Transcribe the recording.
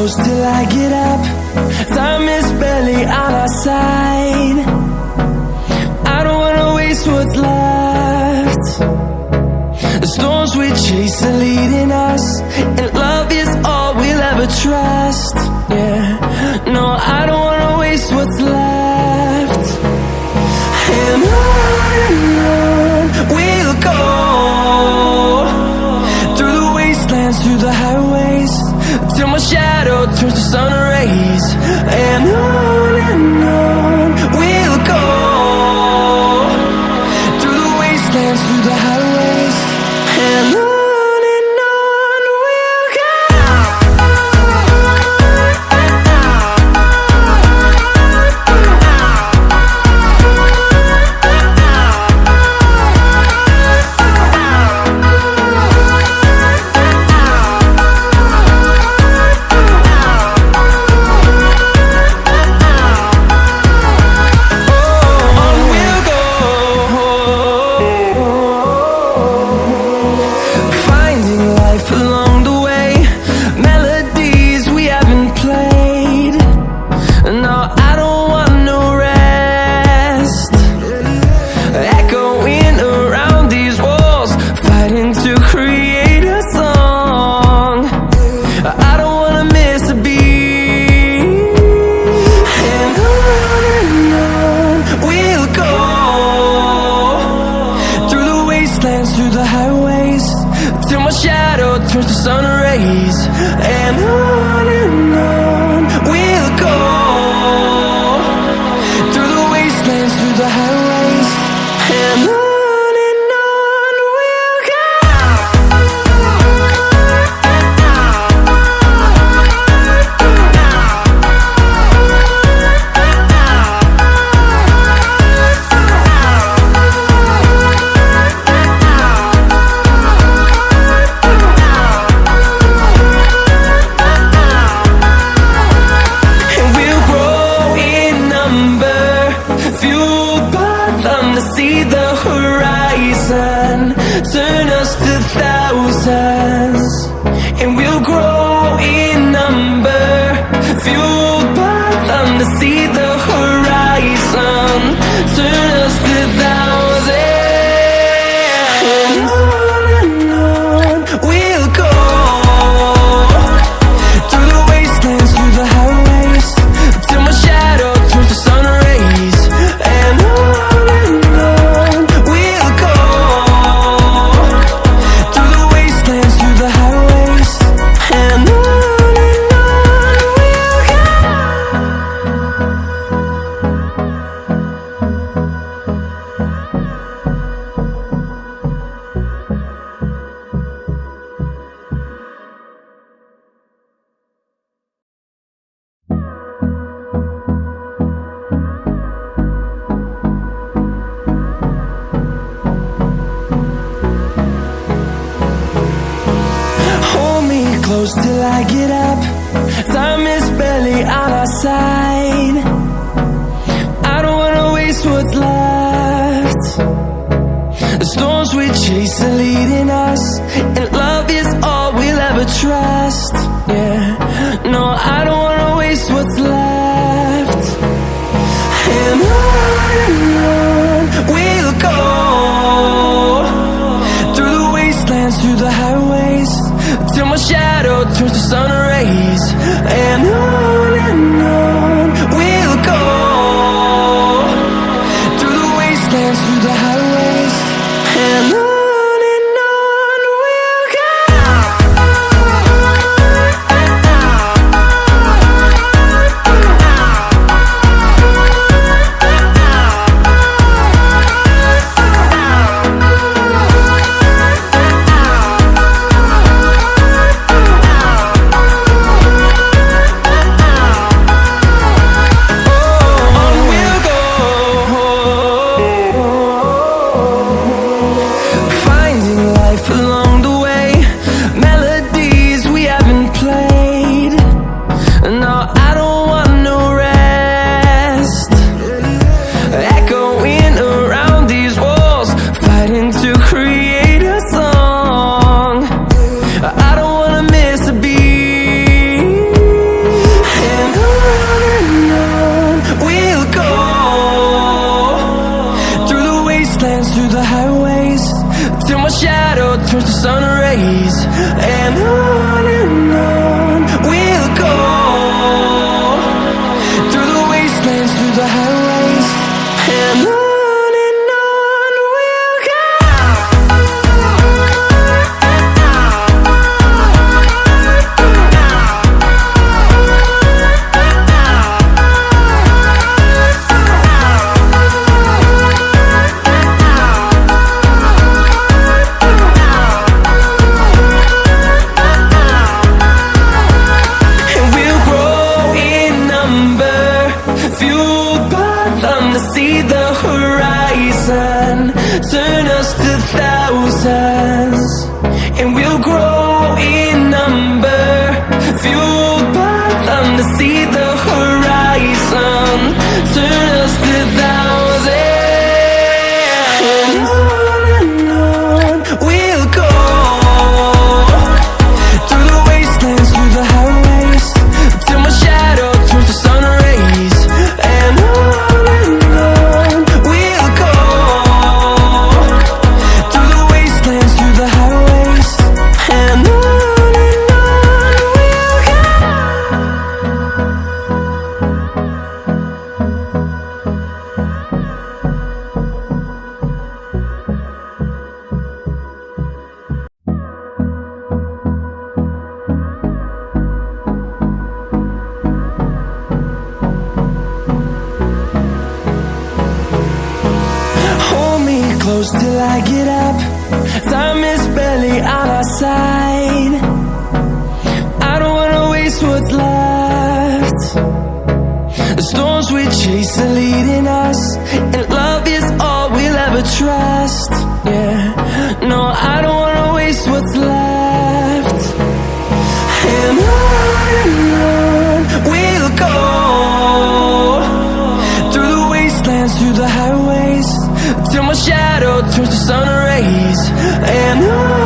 close till I get up. Time is barely on our side. I don't wanna waste what's left. The storms we chase are leading us, and love is all we'll ever trust. Yeah, no, I don't wanna waste what's left. And on we'll go, through the wastelands, through the highways, till my shadow turns to sun rays. And on we'll go, through the wastelands, through the highways, and on we'll go. Through the highways, till my shadow turns to sun rays. And on we'll go, through the wastelands, through the highways, and on we'll go. See the horizon, turn us to thousands, and we'll grow in number, fueled by them to see the horizon, turn us to thousands. And on we'll go, through the wastelands, through the highways, till my shadow turns to sun rays. And close till I get up. Time is barely on our side. I don't wanna waste what's left. The storms we chase are leading us, and love is all we'll ever trust. Yeah, no, I don't wanna waste what's left. And on we'll go, through the wastelands, through the highways, till my shadow turns to sun rays. And on we'll go, through the wastelands, through the highways, and on we'll go. till my shadow turns to sun rays. And on we'll go, through the wastelands, through the highways. And on we'll go. See the horizon, turn us to thousands, and we'll grow in number, fueled by them to see the horizon, turn us to thousands. And on we'll go, through the wastelands, through the highways, till my shadow turns to sun rays. And close till I get up. Time is barely on our side. I don't wanna waste what's left. The storms we chase are leading us, and love is all we'll ever trust. Yeah, no, I don't wanna waste what's left. And on we'll go, through the wastelands, through the highways, till my shadow turns to sun rays. And on